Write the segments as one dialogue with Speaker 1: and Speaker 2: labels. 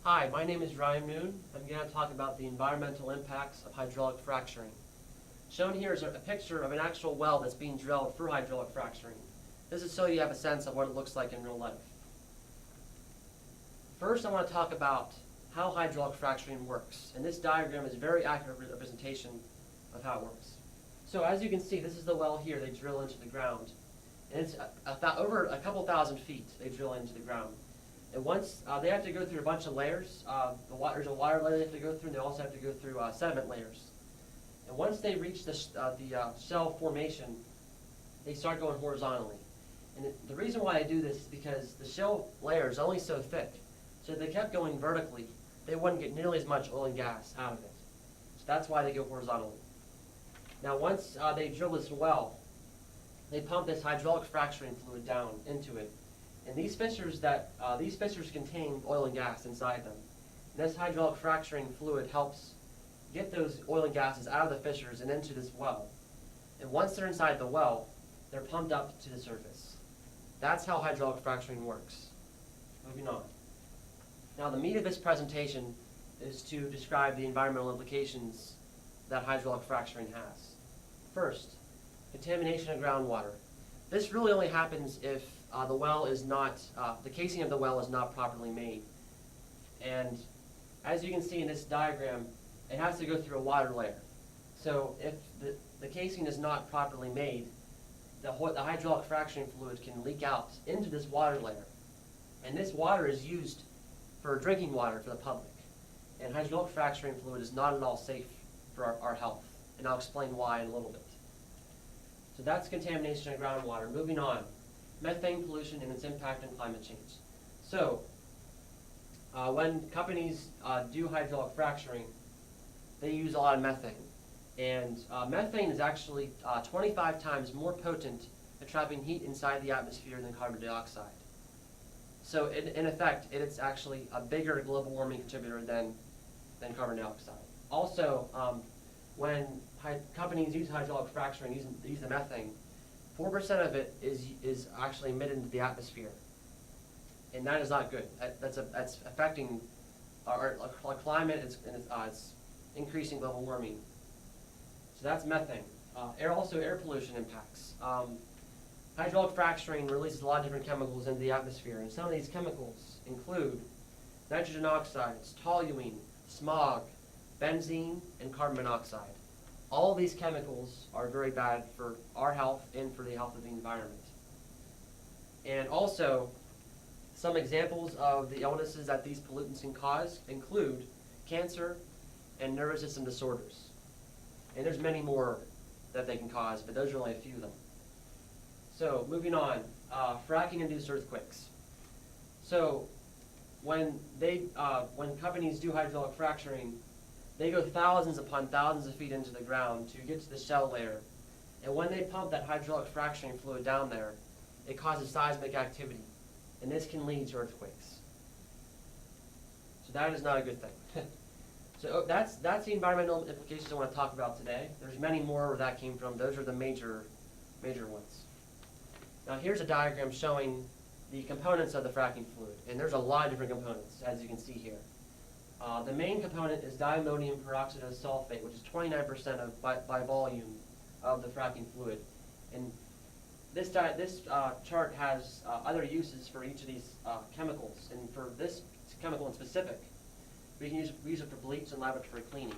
Speaker 1: Hi, my name is Ryan Moon. I'm going to talk about the environmental impacts of hydraulic fracturing. Shown here is a picture of an actual well that's being drilled for hydraulic fracturing. This is so you have a sense of what it looks like in real life. First, I want to talk about how hydraulic fracturing works, and this diagram is a very accurate representation of how it works. So as you can see, this is the well here they drill into the ground, and it's over a couple thousand feet they drill into the ground. And once they have to go through a bunch of layers, there's a water layer they have to go through, and they also have to go through sediment layers. And once they reach the shell formation, they start going horizontally. And the reason why I do this is because the shell layer is only so thick. So if they kept going vertically, they wouldn't get nearly as much oil and gas out of it. So that's why they go horizontally. Now once they drill this well, they pump this hydraulic fracturing fluid down into it. And these fissures contain oil and gas inside them. And this hydraulic fracturing fluid helps get those oil and gases out of the fissures and into this well. And once they're inside the well, they're pumped up to the surface. That's how hydraulic fracturing works. Moving on. Now the meat of this presentation is to describe the environmental implications that hydraulic fracturing has. First, contamination of groundwater. This really only happens if the well is not, the casing of the well is not properly made. And as you can see in this diagram, it has to go through a water layer. So if the casing is not properly made, the hydraulic fracturing fluid can leak out into this water layer. And this water is used for drinking water for the public. And hydraulic fracturing fluid is not at all safe for our health. And I'll explain why in a little bit. So that's contamination of groundwater. Moving on, methane pollution and its impact on climate change. So when companies do hydraulic fracturing, they use a lot of methane. And methane is actually 25 times more potent at trapping heat inside the atmosphere than carbon dioxide. So in effect, it's actually a bigger global warming contributor than carbon dioxide. Also, when companies use hydraulic fracturing, use the methane, 4% of it is actually emitted into the atmosphere, and that is not good. That's affecting our climate. It's increasing global warming. So that's methane. Also air pollution impacts. Hydraulic fracturing releases a lot of different chemicals into the atmosphere, and some of these chemicals include nitrogen oxides, toluene, smog, benzene, and carbon monoxide. All of these chemicals are very bad for our health and for the health of the environment. And also, some examples of the illnesses that these pollutants can cause include cancer and nervous system disorders. And there's many more that they can cause, but those are only a few of them. So moving on, fracking-induced earthquakes. So when companies do hydraulic fracturing, they go thousands upon thousands of feet into the ground to get to the shell layer. And when they pump that hydraulic fracturing fluid down there, it causes seismic activity. And this can lead to earthquakes. So that is not a good thing. So that's the environmental implications I want to talk about today. There's many more where that came from. Those are the major ones. Now here's a diagram showing the components of the fracking fluid. And there's a lot of different components, as you can see here. The main component is diammonium peroxidose sulfate, which is 29% by volume of the fracking fluid. And this chart has other uses for each of these chemicals. And for this chemical in specific, we can use it for bleach and laboratory cleaning.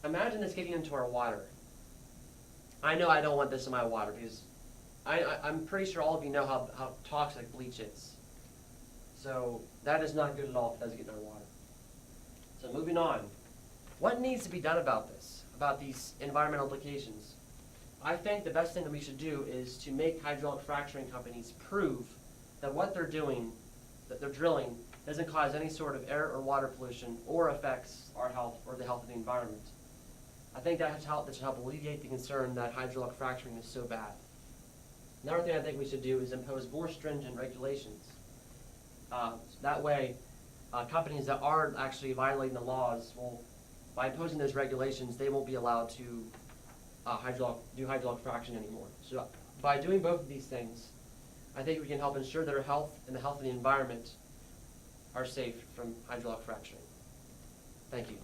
Speaker 1: Imagine this getting into our water. I know I don't want this in my water because I'm pretty sure all of you know how toxic bleach is. So that is not good at all if it doesn't get in our water. So moving on, what needs to be done about this, about these environmental implications? I think the best thing that we should do is to make hydraulic fracturing companies prove that what they're doing, that they're drilling, doesn't cause any sort of air or water pollution or affects our health or the health of the environment. I think that should help alleviate the concern that hydraulic fracturing is so bad. Another thing I think we should do is impose more stringent regulations. That way, companies that are actually violating the laws by imposing those regulations, they won't be allowed to do hydraulic fracturing anymore. So by doing both of these things, I think we can help ensure their health and the health of the environment are safe from hydraulic fracturing. Thank you.